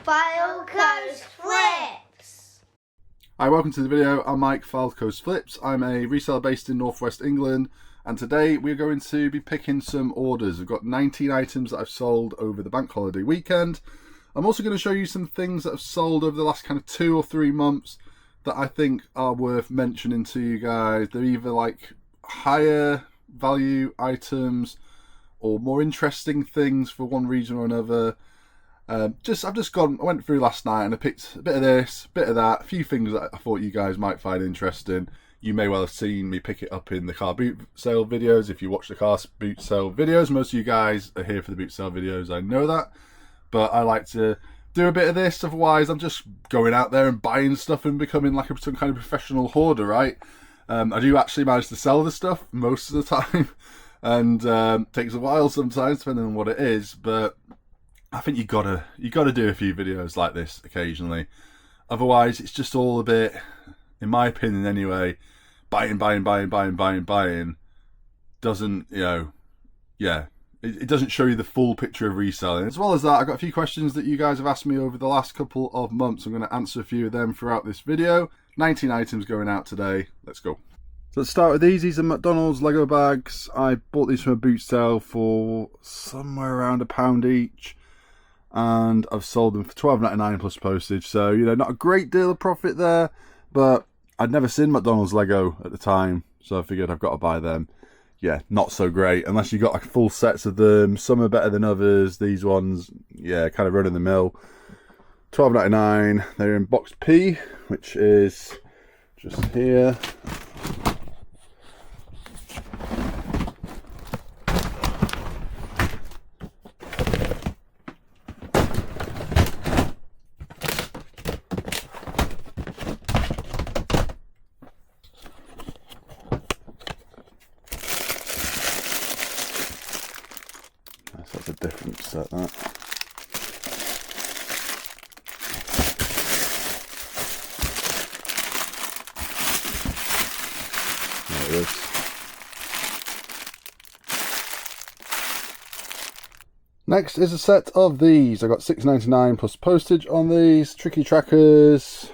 Fylde Flips. Hi, welcome to the video. I'm Mike, Fylde Flips. I'm a reseller based in Northwest England, and today we're going to be picking some orders. We've got 19 items that I've sold over the bank holiday weekend. I'm also going to show you some things that I've sold over the last kind of 2 or 3 months that I think are worth mentioning to you guys. They're either like higher value items or more interesting things for one reason or another. I went through last night and I picked a bit of this, a bit of that, a few things that I thought you guys might find interesting. You may well have seen me pick it up in the car boot sale videos. If you watch the car boot sale videos, most of you guys are here for the boot sale videos, I know that. But I like to do a bit of this, otherwise I'm just going out there and buying stuff and becoming like some kind of professional hoarder, right? I do actually manage to sell the stuff most of the time, and takes a while sometimes depending on what it is, but I think you gotta do a few videos like this occasionally. Otherwise it's just all a bit, in my opinion anyway, buying doesn't, it doesn't show you the full picture of reselling. As well as that, I've got a few questions that you guys have asked me over the last couple of months. I'm going to answer a few of them throughout this video. 19 items going out today. Let's go. So let's start with these. These are McDonald's Lego bags. I bought these from a boot sale for somewhere around £1 each, and I've sold them for £12.99 plus postage. So, you know, not a great deal of profit there, but I'd never seen McDonald's Lego at the time, so I figured I've got to buy them. Yeah, not so great unless you got like full sets of them. Some are better than others. These ones, yeah, kind of run in the mill. £12.99. They're in box P, which is just here. That's a different set, that. There it is. Next is a set of these. I got £6.99 plus postage on these. Tricky trackers.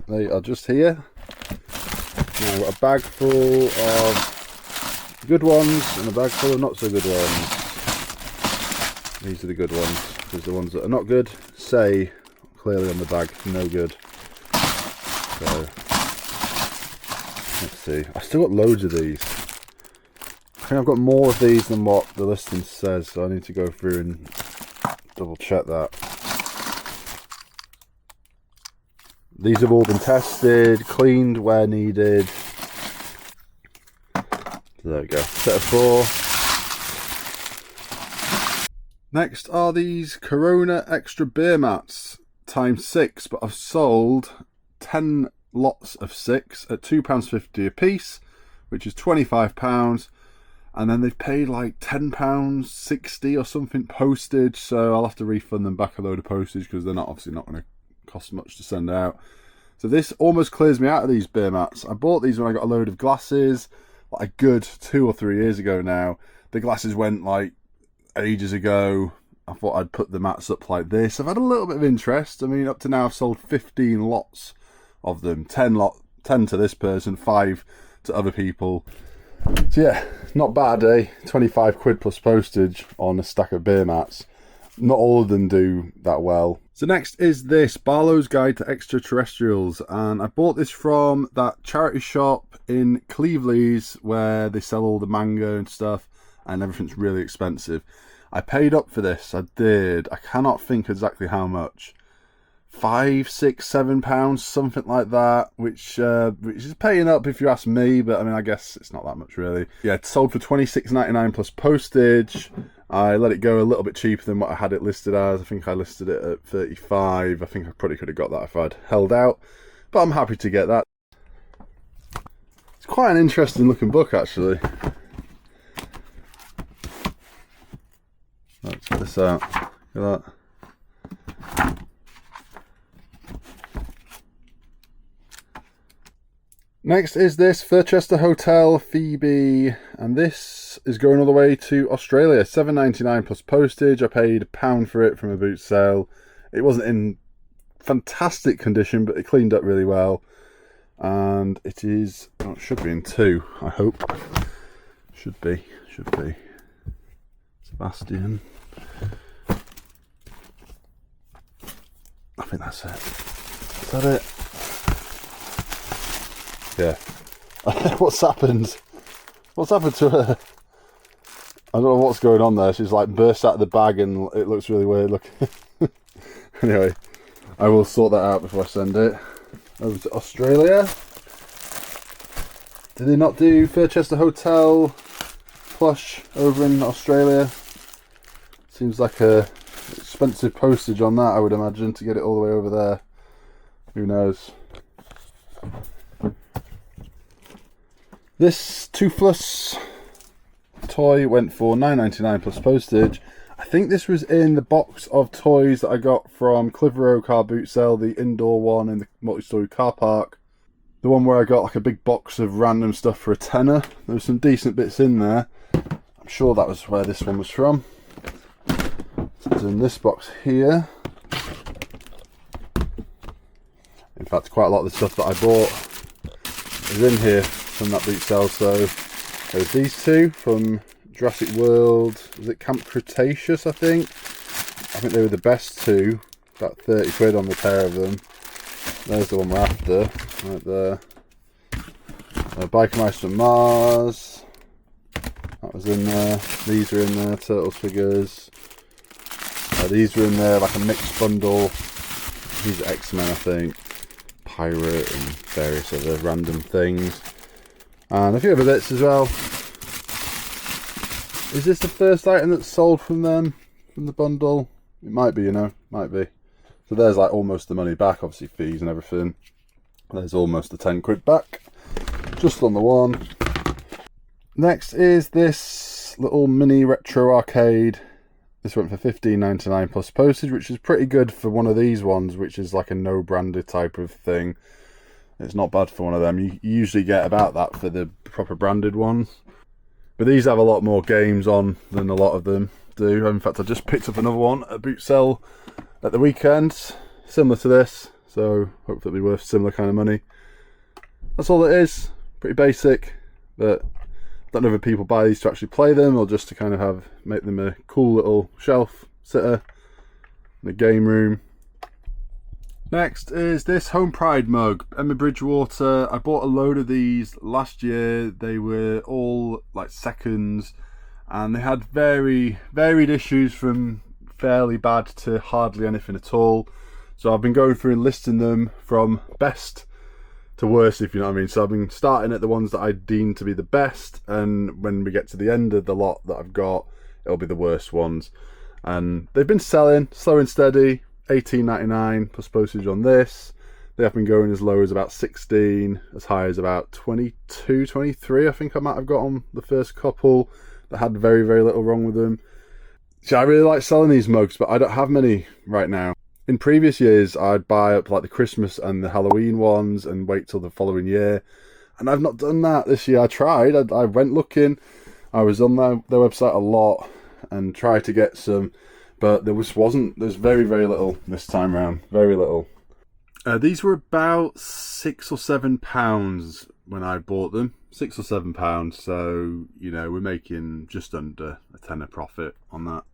They are just here. Now I've got a bag full of good ones and a bag full of not so good ones. These are the good ones, because the ones that are not good say clearly on the bag, no good. So, let's see. I've still got loads of these. I think I've got more of these than what the listing says, so I need to go through and double check that. These have all been tested, cleaned where needed. So there we go, set of 4. Next are these Corona extra beer mats times 6, but I've sold 10 lots of 6 at £2.50 a piece, which is £25, and then they've paid like £10.60 or something postage, so I'll have to refund them back a load of postage because they're obviously not going to cost much to send out. So this almost clears me out of these beer mats. I bought these when I got a load of glasses, like a good 2 or 3 years ago now. The glasses went like ages ago. I thought I'd put the mats up like this. I've had a little bit of interest. I mean, up to now I've sold 15 lots of them. 10 to this person, 5 to other people. So yeah, not bad, eh? 25 quid plus postage on a stack of beer mats. Not all of them do that well. So next is this Barlow's Guide to Extraterrestrials, and I bought this from that charity shop in Cleveland where they sell all the manga and stuff, and everything's really expensive. I paid up for this, I did. I cannot think exactly how much. £5, £6, £7, something like that, which is paying up if you ask me, but I mean, I guess it's not that much really. Yeah, it sold for £26.99 plus postage. I let it go a little bit cheaper than what I had it listed as. I think I listed it at 35. I think I probably could have got that if I'd held out, but I'm happy to get that. It's quite an interesting looking book actually. Let's get this out. Look at that. Next is this Furchester Hotel Phoebe, and this is going all the way to Australia. $7.99 plus postage. I paid £1 for it from a boot sale. It wasn't in fantastic condition, but it cleaned up really well. And it is, oh, it should be in 2, I hope. Should be. Sebastian. I think that's it. Is that it? Yeah. What's happened? What's happened to her? I don't know what's going on there. She's like burst out of the bag and it looks really weird looking. Anyway, I will sort that out before I send it over to Australia. Did they not do Fylde Hotel plush over in Australia? Seems like a expensive postage on that, I would imagine, to get it all the way over there. Who knows? This Toothless toy went for $9.99 plus postage. I think this was in the box of toys that I got from Clitheroe car boot sale, the indoor one in the multi-storey car park. The one where I got like a big box of random stuff for £10. There was some decent bits in there. I'm sure that was where this one was from. So it's in this box here. In fact, quite a lot of the stuff that I bought is in here from that boot sale. So there's these two from Jurassic World. Was it Camp Cretaceous, I think? I think they were the best two. About 30 quid on the pair of them. There's the one we're after, right there. Biker Mice from Mars. That was in there. These are in there, Turtles figures. These were in there, like a mixed bundle. These are X-Men, I think. Pirate and various other random things. And a few other bits as well. Is this the first item that's sold from them, from the bundle? It might be, you know, might be. So there's like almost the money back, obviously fees and everything. There's almost the 10 quid back, just on the one. Next is this little mini retro arcade. This went for $15.99 plus postage, which is pretty good for one of these ones, which is like a no branded type of thing. It's not bad for one of them. You usually get about that for the proper branded ones. But these have a lot more games on than a lot of them do. In fact, I just picked up another one at boot sale at the weekend, similar to this. So hopefully it'll be worth similar kind of money. That's all it is. Pretty basic, but I don't know if people buy these to actually play them or just to kind of make them a cool little shelf sitter in a game room. Next is this Home Pride mug, Emma Bridgewater. I bought a load of these last year. They were all like seconds and they had varied issues from fairly bad to hardly anything at all. So I've been going through and listing them from best to worst, if you know what I mean. So I've been starting at the ones that I deem to be the best, and when we get to the end of the lot that I've got, it'll be the worst ones. And they've been selling slow and steady. $18.99 plus postage on this. They have been going as low as about 16, as high as about 22, 23 I think I might have got on the first couple that had very little wrong with them. So I really like selling these mugs, but I don't have many right now. In previous years I'd buy up like the Christmas and the Halloween ones and wait till the following year, and I've not done that this year. I tried, I went looking, I was on their website a lot and tried to get some, but there's very little this time around, very little. These were about £6 or £7 when I bought them, £6 or £7. So you know we're making just under a tenner profit on that.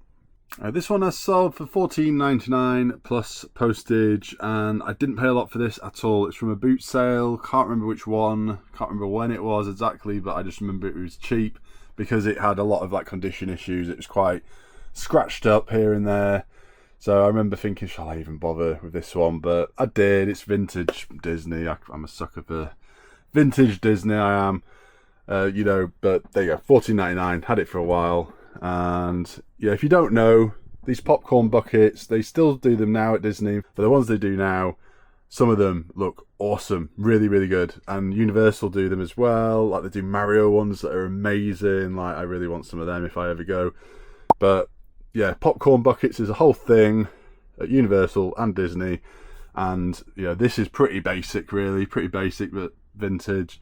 This one I sold for $14.99 plus postage, and I didn't pay a lot for this at all. It's from a boot sale. Can't remember which one, can't remember when it was exactly, but I just remember it was cheap because it had a lot of like condition issues. It was quite scratched up here and there, so I remember thinking, shall I even bother with this one? But I did. It's vintage Disney. I'm a sucker for vintage Disney, I am. You know, but there you go, $14.99. Had it for a while. And yeah, if you don't know, these popcorn buckets, they still do them now at Disney, but the ones they do now, some of them look awesome, really good. And Universal do them as well, like they do Mario ones that are amazing. Like I really want some of them if I ever go. But yeah, popcorn buckets is a whole thing at Universal and Disney, and yeah, this is pretty basic, really, pretty basic but vintage.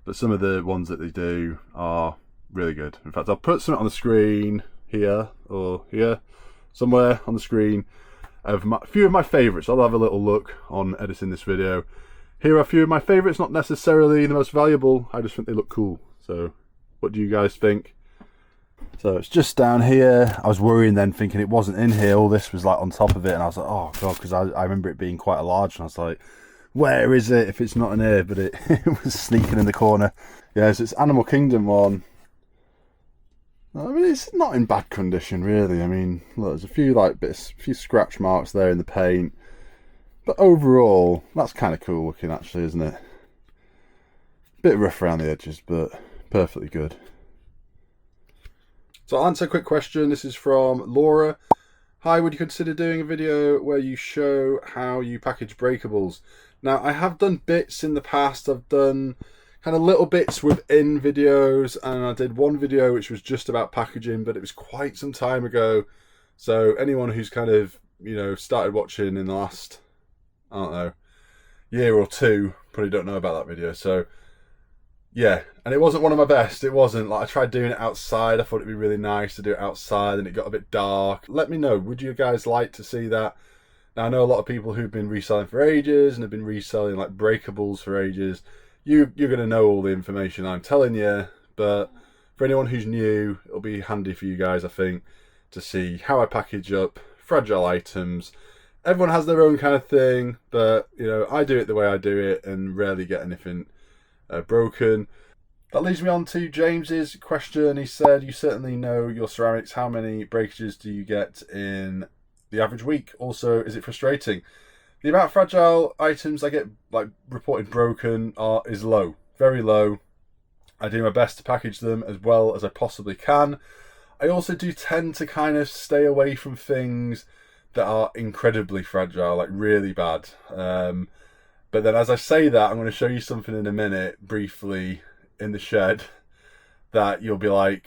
But some of the ones that they do are really good. In fact, I'll put something on the screen here or here, somewhere on the screen, of a few of my favourites. I'll have a little look on editing this video. Here are a few of my favourites, not necessarily the most valuable, I just think they look cool. So what do you guys think? So it's just down here. I was worrying then, thinking it wasn't in here. All this was like on top of it, and I was like, oh god, because I remember it being quite a large, and I was like, where is it if it's not in here? But it, it was sneaking in the corner. Yeah, so it's Animal Kingdom one. I mean, it's not in bad condition really. I mean, look, there's a few like bits, a few scratch marks there in the paint, but overall that's kind of cool looking actually, isn't it? Bit rough around the edges, but perfectly good. So I'll answer a quick question. This is from Laura. Hi, would you consider doing a video where you show how you package breakables? Now, I have done bits in the past. I've done kind of little bits within videos, and I did one video which was just about packaging, but it was quite some time ago. So anyone who's kind of, you know, started watching in the last, I don't know, year or two, probably don't know about that video. So yeah, and it wasn't one of my best. It wasn't. Like, I tried doing it outside. I thought it'd be really nice to do it outside, and it got a bit dark. Let me know, would you guys like to see that? Now, I know a lot of people who've been reselling for ages and have been reselling like breakables for ages. You're going to know all the information I'm telling you, but for anyone who's new, it'll be handy for you guys, I think, to see how I package up fragile items. Everyone has their own kind of thing, but, you know, I do it the way I do it and rarely get anything broken. That leads me on to James's question. He said, you certainly know your ceramics. How many breakages do you get in the average week? Also, is it frustrating? The amount of fragile items I get like reported broken is low, very low. I do my best to package them as well as I possibly can. I also do tend to kind of stay away from things that are incredibly fragile, like really bad. But then as I say that, I'm going to show you something in a minute, briefly, in the shed, that you'll be like,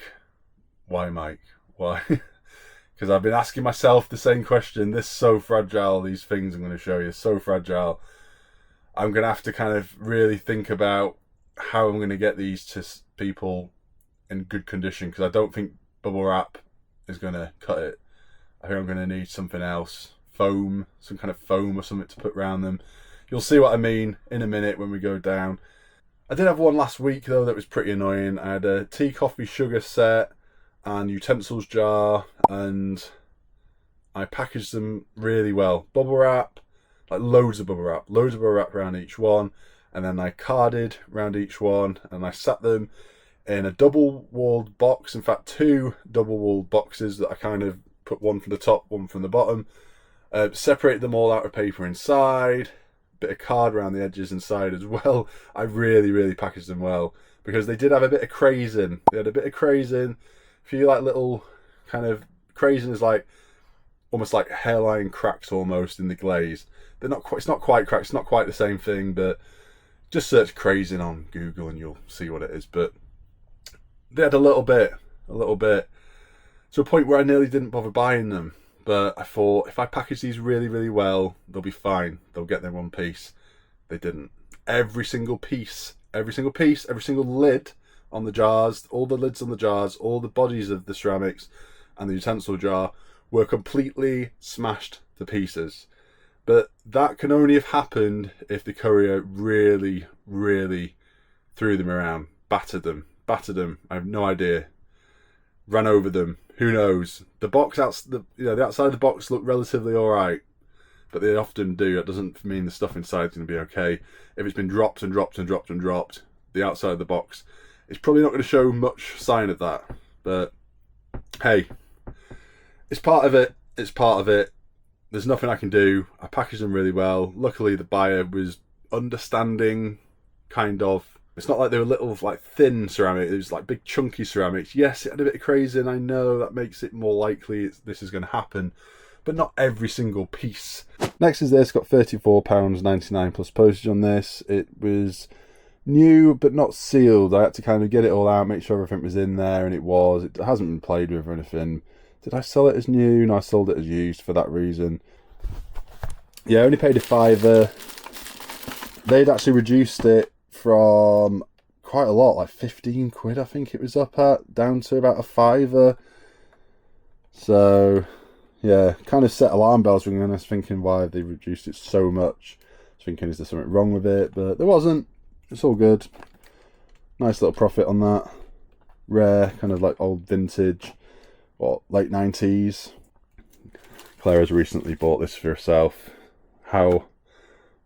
why, Mike? Why? Because I've been asking myself the same question. This is so fragile, these things I'm going to show you, so fragile. I'm going to have to kind of really think about how I'm going to get these to people in good condition, because I don't think bubble wrap is going to cut it. I think I'm going to need something else. Foam, some kind of foam or something to put around them. You'll see what I mean in a minute when we go down. I did have one last week though that was pretty annoying. I had a tea, coffee, sugar set and utensils jar, and I packaged them really well. Bubble wrap, like loads of bubble wrap around each one, and then I carded around each one, and I sat them in a double-walled box. In fact, two double-walled boxes that I kind of put one from the top, one from the bottom. Separated them all out of paper inside. Bit of card around the edges inside as well. I really packaged them well, because they did have a bit of crazing. They had a bit of crazing, a few like little kind of crazing is like almost like hairline cracks almost in the glaze. They're not quite, it's not quite cracks, it's not quite the same thing, but just search crazing on Google and you'll see what it is. But they had a little bit to a point where I nearly didn't bother buying them. But I thought, if I package these really well, they'll be fine. They'll get their one piece. They didn't. Every single piece, every single lid on the jars, all the lids on the jars, all the bodies of the ceramics and the utensil jar were completely smashed to pieces. But that can only have happened if the courier really threw them around, battered them. I have no idea. Ran over them. Who knows? The box the outside of the box looked relatively all right, but they often do. That doesn't mean the stuff inside is going to be okay. If it's been dropped, the outside of the box, it's probably not going to show much sign of that. But hey, it's part of it. There's nothing I can do. I packaged them really well. Luckily, the buyer was understanding, kind of. It's not like they were little, like, thin ceramic. It was like big chunky ceramics. Yes, it had a bit of crazy, and I know that makes it more likely this is going to happen, but not every single piece. Next is this. Got £34.99 plus postage on this. It was new but not sealed. I had to kind of get it all out, make sure everything was in there, and it was. It hasn't been played with or anything. Did I sell it as new? No, I sold it as used for that reason. Yeah, I only paid a £5. They'd actually reduced it from quite a lot, like 15 quid I think it was up at, down to about a £5. So Yeah, kind of set alarm bells ringing, and I was thinking, why have they reduced it so much? I was thinking, is there something wrong with it? But there wasn't. It's all good. Nice little profit on that. Rare, kind of like old vintage, what, late 90s. Claire has recently bought this for herself. How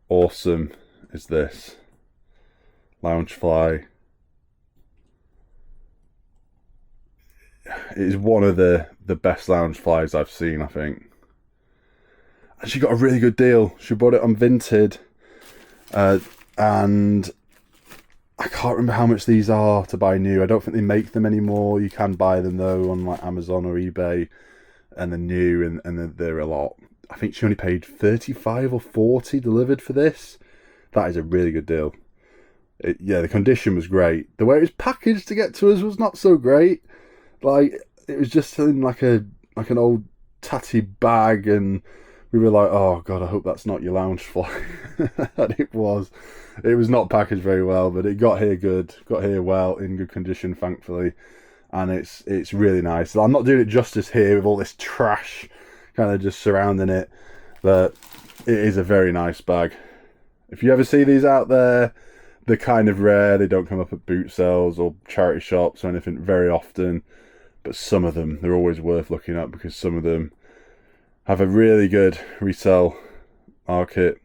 awesome is this? Loungefly. It is one of the best Loungeflies I've seen, I think. And she got a really good deal. She bought it on Vinted. And I can't remember how much these are to buy new. I don't think they make them anymore. You can buy them though on like Amazon or eBay, and they're new, and they're a lot. I think she only paid 35 or 40 delivered for this. That is a really good deal. Yeah, the condition was great. The way it was packaged to get to us was not so great. Like, it was just in like an old tatty bag, and we were like, oh god, I hope that's not your Loungefly. And it was not packaged very well, but it got here well, in good condition, thankfully. And it's really nice. I'm not doing it justice here with all this trash kind of just surrounding it, but it is a very nice bag. If you ever see these out there, they're kind of rare. They don't come up at boot sales or charity shops or anything very often, but some of them, they're always worth looking at, because some of them have a really good resale market.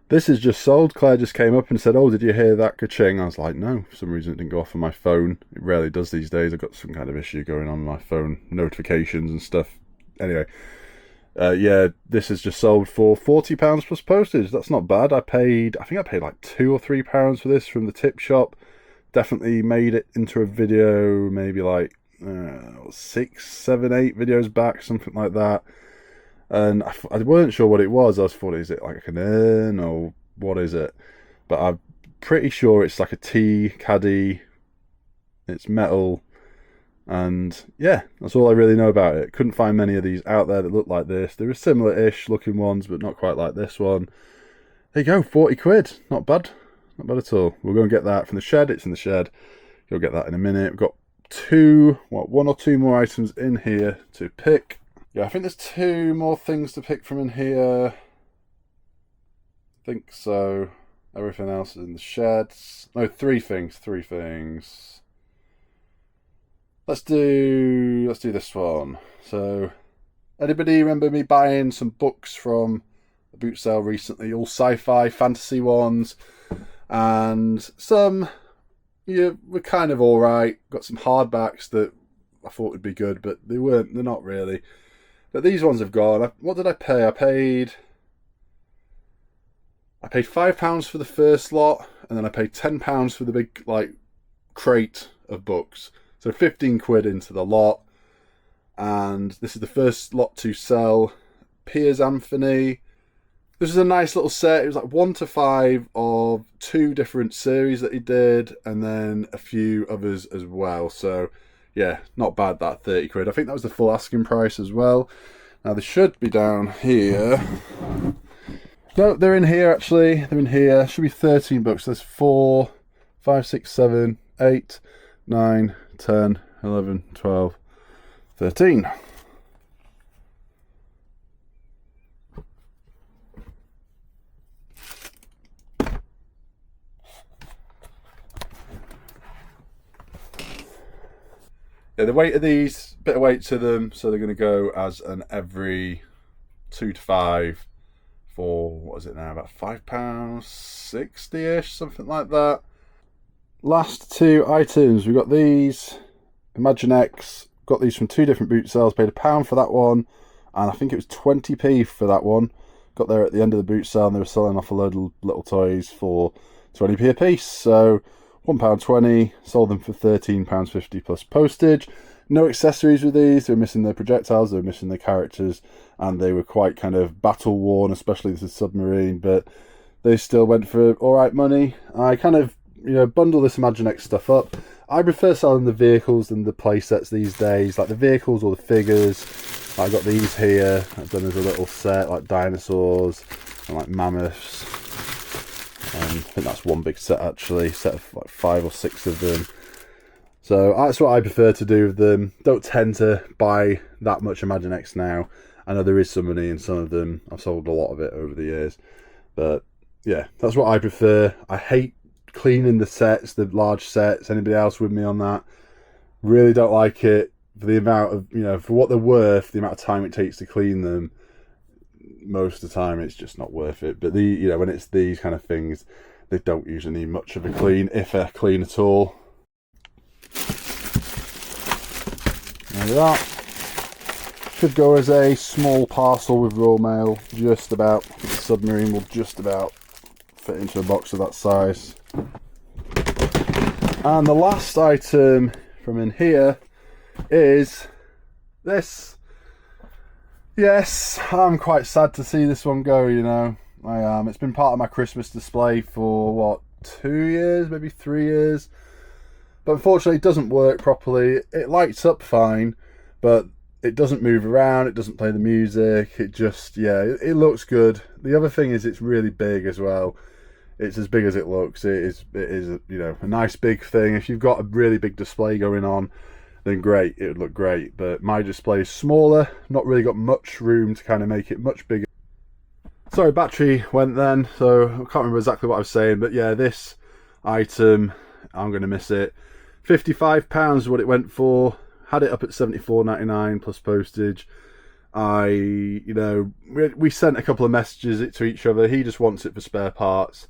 This is just sold. Claire just came up and said, oh, did you hear that ka-ching? I was like, no, for some reason it didn't go off on my phone. It rarely does these days. I've got some kind of issue going on my phone, notifications and stuff. Anyway, yeah, this is just sold for £40 plus postage. That's not bad. I think I paid like £2 or £3 for this from the tip shop. Definitely made it into a video, maybe like 6, 7, 8 videos back, something like that. And I weren't sure what it was. I thought, is it like an urn or what is it? But I'm pretty sure it's like a tea caddy. It's metal. And yeah, that's all I really know about it. Couldn't find many of these out there that look like this. There are similar-ish looking ones, but not quite like this one. There you go, 40 quid. Not bad. Not bad at all. We'll go and get that from the shed. It's in the shed. You'll get that in a minute. We've got one or two more items in here to pick. Yeah, I think there's 2 more things to pick from in here. I think so. Everything else is in the sheds. No, 3 things. 3 things. Let's do this one. So, anybody remember me buying some books from a boot sale recently? All sci-fi, fantasy ones, and some were kind of all right. Got some hardbacks that I thought would be good, but they weren't. They're not really. But these ones have gone. What did I pay? I paid £5 for the first lot, and then I paid £10 for the big like crate of books. So 15 quid into the lot. And this is the first lot to sell. Piers Anthony. This is a nice little set. It was like 1 to 5 of 2 different series that he did, and then a few others as well. So yeah, not bad, that 30 quid. I think that was the full asking price as well. Now they should be down here. No, they're in here actually. They're in here. Should be 13 books. There's 4, 5, 6, 7, 8, 9, 10, 11, 12, 13. Yeah, the weight of these, bit of weight to them, so they're going to go as an every 2 to 5 for, what is it now, about £5.60ish, something like that. Last 2 items, we've got these, Imagine X, got these from 2 different boot sales, paid £1 for that one, and I think it was 20p for that one. Got there at the end of the boot sale, and they were selling off a load of little toys for 20p a piece, so £1.20, sold them for £13.50 plus postage. No accessories with these. They were missing their projectiles, they were missing their characters, and they were quite kind of battle worn, especially the submarine, but they still went for alright money. I kind of, bundle this Imagine X stuff up. I prefer selling the vehicles than the play sets these days, like the vehicles or the figures. I got these here, I've done as a little set, like dinosaurs and like mammoths. I think that's one big set actually, set of like 5 or 6 of them. So that's what I prefer to do with them. Don't tend to buy that much Imaginext now. I know there is some money in some of them. I've sold a lot of it over the years. But yeah, that's what I prefer. I hate cleaning the sets, the large sets. Anybody else with me on that? Really don't like it for the amount of, you know, for what they're worth, the amount of time it takes to clean them. Most of the time it's just not worth it. But you know, when it's these kind of things, they don't usually need much of a clean, if a clean at all. There we are. Should go as a small parcel with raw mail, just about. The submarine will just about fit into a box of that size. And the last item from in here is this. Yes, I'm quite sad to see this one go, you know. I am. It's been part of my Christmas display for, what, 2 years, maybe 3 years. But unfortunately it doesn't work properly. It lights up fine, but it doesn't move around, it doesn't play the music, it just, yeah, it looks good. The other thing is it's really big as well. It's as big as it looks. It is, you know, a nice big thing. If you've got a really big display going on, then great, it would look great. But my display is smaller, not really got much room to kind of make it much bigger. Sorry, battery went then, so I can't remember exactly what I was saying, but yeah, this item, I'm going to miss it. £55 is what it went for. Had it up at £74.99 plus postage. You know, we sent a couple of messages to each other. He just wants it for spare parts,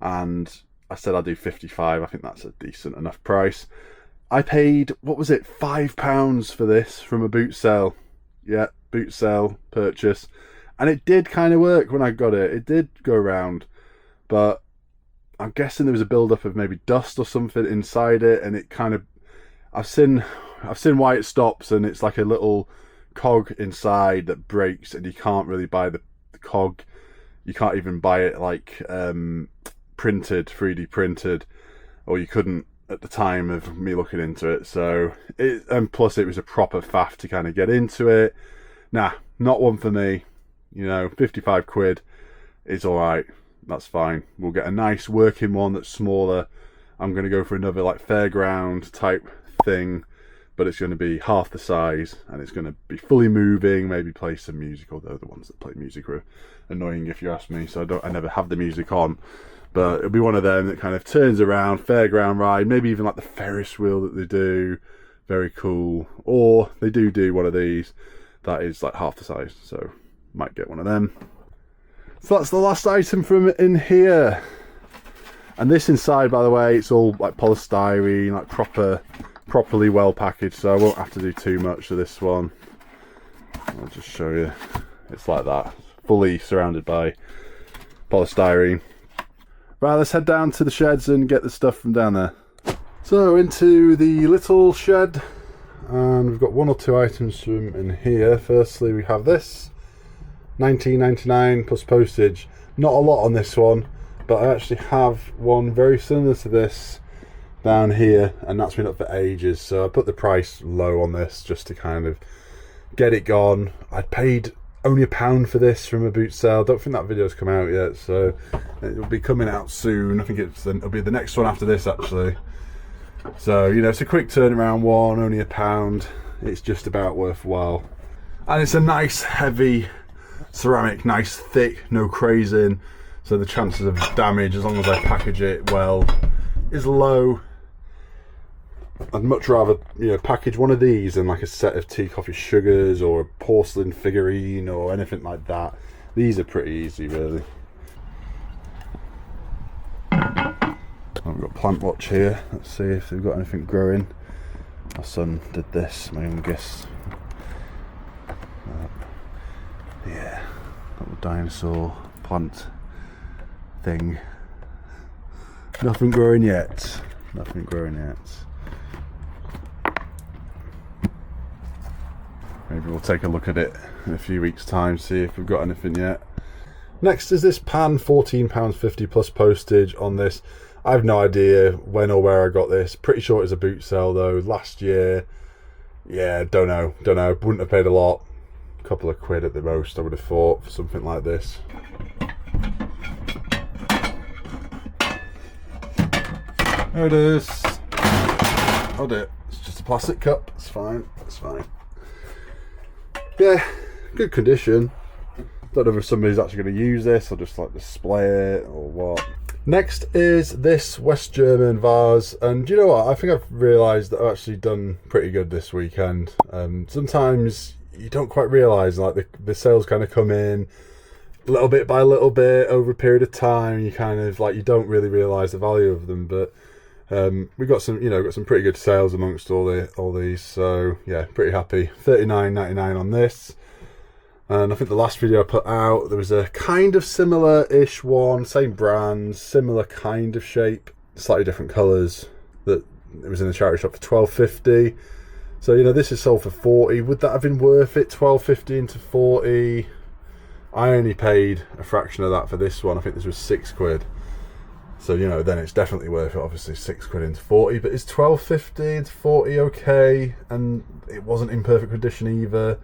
and I said I'll do 55. I think that's a decent enough price. I paid, what was it, £5 for this from a boot sale. Yeah, boot sale purchase, and it did kind of work when I got it. It did go around, but I'm guessing there was a build-up of maybe dust or something inside it, and it kind of, I've seen why it stops, and it's like a little cog inside that breaks, and you can't really buy the cog. You can't even buy it like printed, 3D printed, or you couldn't at the time of me looking into it. So and plus it was a proper faff to kind of get into it. Nah, not one for me. You know, 55 quid is all right. That's fine. We'll get a nice working one that's smaller. I'm going to go for another like fairground type thing, but it's going to be half the size, and it's going to be fully moving, maybe play some music, although the ones that play music are annoying if you ask me, so I never have the music on. But it'll be one of them that kind of turns around, fairground ride, maybe even like the Ferris wheel that they do. Very cool. Or they do one of these that is like half the size, so might get one of them. So that's the last item from in here. And this inside, by the way, it's all like polystyrene, like properly well packaged, so I won't have to do too much to this one. I'll just show you. It's like that, fully surrounded by polystyrene. Right, let's head down to the sheds and get the stuff from down there. So into the little shed, and we've got 1 or 2 items from in here. Firstly, we have this, £19.99 plus postage. Not a lot on this one, but I actually have one very similar to this down here, and that's been up for ages, so I put the price low on this just to kind of get it gone. I paid only £1 for this from a boot sale. Don't think that video's come out yet, so it'll be coming out soon. I think it'll be the next one after this, actually. So, you know, it's a quick turnaround one, only £1. It's just about worthwhile, and it's a nice heavy ceramic, nice thick, no crazing, so the chances of damage, as long as I package it well, is low. I'd much rather, you know, package one of these than like a set of tea, coffee, sugars, or a porcelain figurine or anything like that. These are pretty easy, really. We've got Plant Watch here. Let's see if they've got anything growing. My son did this, my youngest. Yeah, little dinosaur plant thing. Nothing growing yet. Nothing growing yet. Maybe we'll take a look at it in a few weeks' time, see if we've got anything yet. Next is this pan, £14.50 plus postage on this. I have no idea when or where I got this. Pretty sure it was a boot sale though, last year. Yeah, don't know. Wouldn't have paid a lot. A couple of quid at the most, I would have thought, for something like this. There it is. I'll do it. It's just a plastic cup. It's fine. It's fine. Yeah, good condition. Don't know if somebody's actually going to use this or just like display it or what. Next is this West German vase, and you know what? I think I've realised that I've actually done pretty good this weekend. Sometimes you don't quite realise, like the sales kind of come in little bit by little bit over a period of time. You kind of like, you don't really realise the value of them, but we got some, got some pretty good sales amongst all these. So yeah, pretty happy. $39.99 on this. And I think the last video I put out, there was a kind of similar-ish one, same brand, similar kind of shape, slightly different colours, that it was in the charity shop for $12.50. So, this is sold for $40. Would that have been worth it, $12.50 into $40? I only paid a fraction of that for this one. I think this was £6. So, then it's definitely worth it, obviously, £6 into $40. But is $12.50 into $40 okay? And it wasn't in perfect condition either.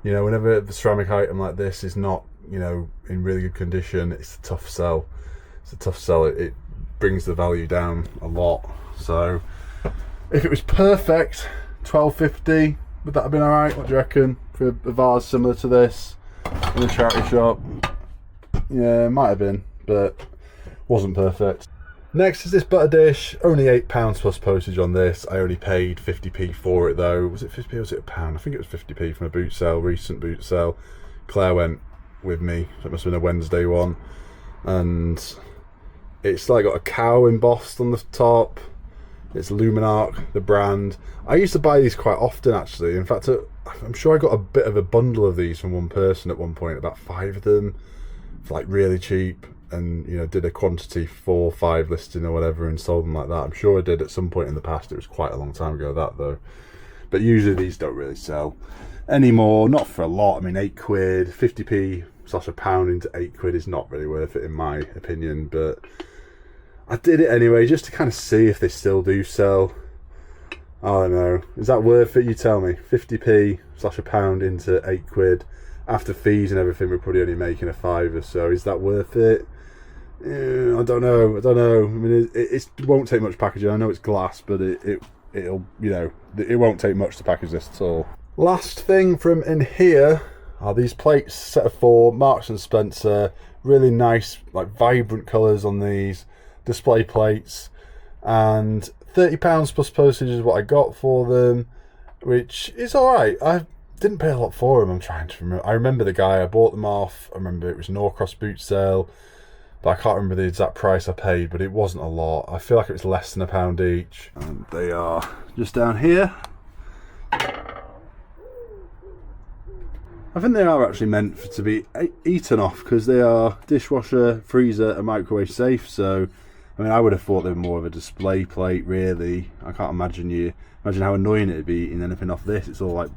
Whenever the ceramic item like this is not, in really good condition, it's a tough sell. It's a tough sell. It brings the value down a lot. So if it was perfect, $12.50, would that have been alright? What do you reckon? For a vase similar to this in a charity shop? Yeah, it might have been, but wasn't perfect. Next is this butter dish, only £8 plus postage on this. I only paid 50p for it though. Was it 50p or was it £1? I think it was 50p from a boot sale, recent boot sale. Claire went with me, so it must have been a Wednesday one. And it's like got a cow embossed on the top. It's Luminarc, the brand. I used to buy these quite often actually. In fact, I'm sure I got a bit of a bundle of these from one person at one point, about 5 of them, for like really cheap. And did a quantity 4 or 5 listing or whatever and sold them like that. I'm sure I did at some point in the past. It was quite a long time ago, that though. But usually these don't really sell anymore, not for a lot. I mean, £8, 50p slash a pound into £8 is not really worth it in my opinion, but I did it anyway just to kind of see if they still do sell. I don't know, is that worth it? You tell me. 50p slash a pound into £8 after fees and everything, we're probably only making a £5, so is that worth it? I don't know. I mean, it won't take much packaging. I know it's glass, but it'll it won't take much to package this at all. Last thing from in here are these plates, set of 4, Marks and Spencer. Really nice, like vibrant colours on these display plates, and £30 plus postage is what I got for them, which is all right. I didn't pay a lot for them. I'm trying to remember. I remember the guy I bought them off. I remember it was Norcross boot sale. But I can't remember the exact price I paid, but it wasn't a lot. I feel like it was less than £1 each. And they are just down here. I think they are actually meant to be eaten off because they are dishwasher, freezer and microwave safe. So, I mean, I would have thought they were more of a display plate, really. I can't imagine how annoying it'd be eating anything off this. It's all like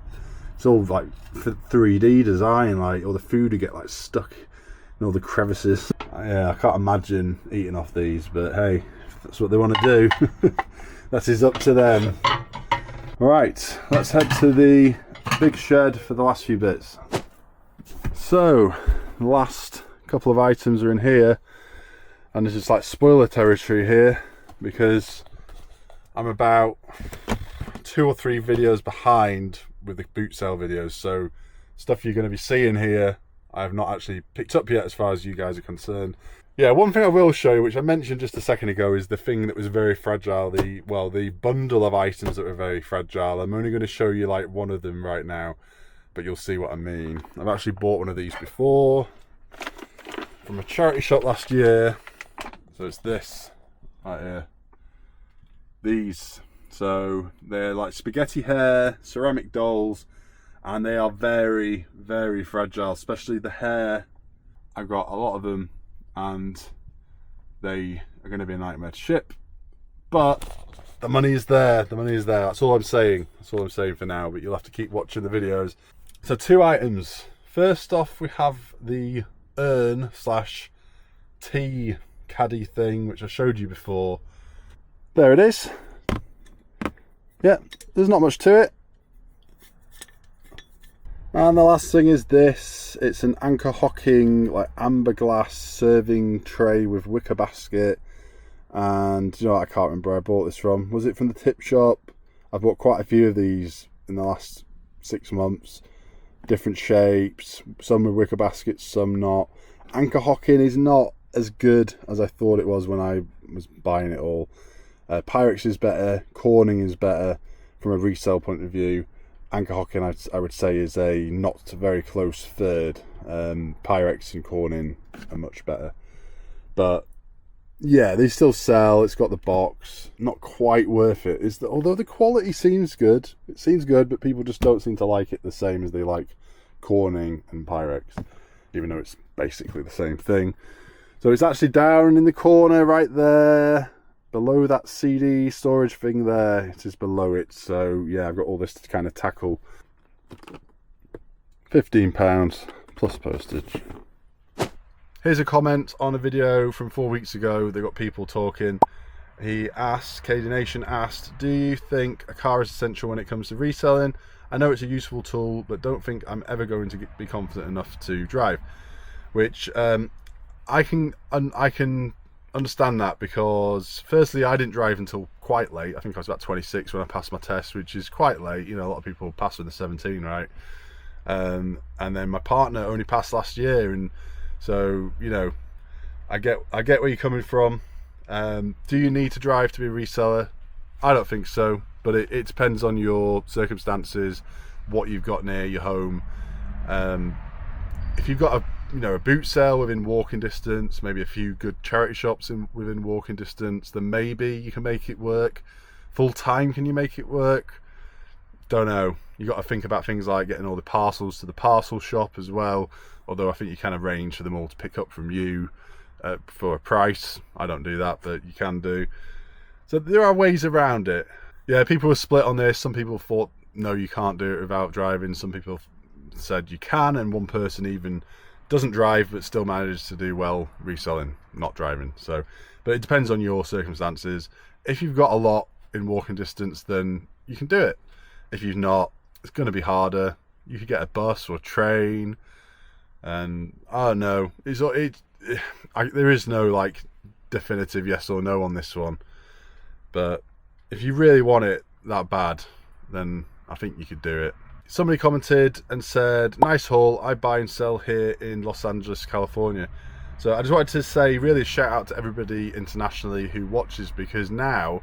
3D design, like all the food would get like stuck in all the crevices. Yeah, I can't imagine eating off these, but hey, if that's what they want to do, that is up to them. Right, let's head to the big shed for the last few bits. So, the last couple of items are in here, and this is like spoiler territory here because I'm about 2 or 3 videos behind with the boot sale videos, so stuff you're going to be seeing here I have not actually picked up yet as far as you guys are concerned. Yeah, one thing I will show you, which I mentioned just a second ago, is the thing that was very fragile, the bundle of items that were very fragile. I'm only going to show you like one of them right now, but you'll see what I mean. I've actually bought one of these before from a charity shop last year. So it's this right here. These. So they're like spaghetti hair, ceramic dolls, and they are very, very fragile, especially the hair. I've got a lot of them, and they are going to be a nightmare to ship. But the money is there. The money is there. That's all I'm saying. That's all I'm saying for now, but you'll have to keep watching the videos. So 2 items. First off, we have the urn slash tea caddy thing, which I showed you before. There it is. Yeah, there's not much to it. And the last thing is this. It's an Anchor Hocking like amber glass serving tray with wicker basket. And you know what, I can't remember where I bought this from. Was it from the tip shop? I've bought quite a few of these in the last 6 months. Different shapes, some with wicker baskets, some not. Anchor hocking is not as good as I thought it was when I was buying it all. Pyrex is better, Corning is better from a resale point of view. Anchor hocking I would say is a not very close third. Pyrex and Corning are much better. But yeah, they still sell. It's got the box. Not quite worth it. Although the quality seems good. It seems good, but people just don't seem to like it the same as they like Corning and Pyrex, even though it's basically the same thing. So it's actually down in the corner right there, below that CD storage thing there. It is below it. So yeah, I've got all this to kind of tackle. £15 plus postage. Here's a comment on a video from 4 weeks ago. They got people talking. He asked, KD Nation asked, do you think a car is essential when it comes to reselling? I know it's a useful tool, but don't think I'm ever going to be confident enough to drive. Which I can understand that, because firstly, I didn't drive until quite late. I think I was about 26 when I passed my test, which is quite late. You know, a lot of people pass when they're 17, right? And then my partner only passed last year, and so, you know, I get where you're coming from. Do you need to drive to be a reseller? I don't think so, but it depends on your circumstances, what you've got near your home. If you've got a boot sale within walking distance, maybe a few good charity shops within walking distance, then maybe you can make it work. Full time, can you make it work? Don't know. You got to think about things like getting all the parcels to the parcel shop as well. Although I think you can arrange for them all to pick up from you for a price. I don't do that, but you can do. So there are ways around it. Yeah, people were split on this. Some people thought, no, you can't do it without driving. Some people said you can, and one person even doesn't drive but still manages to do well reselling, not driving. So, but it depends on your circumstances. If you've got a lot in walking distance, then you can do it. If you've not, it's going to be harder. You could get a bus or a train. And I don't know, there is no like definitive yes or no on this one, but if you really want it that bad, then I think you could do it. Somebody commented and said, nice haul, I buy and sell here in Los Angeles, California. So I just wanted to say really a shout out to everybody internationally who watches, because now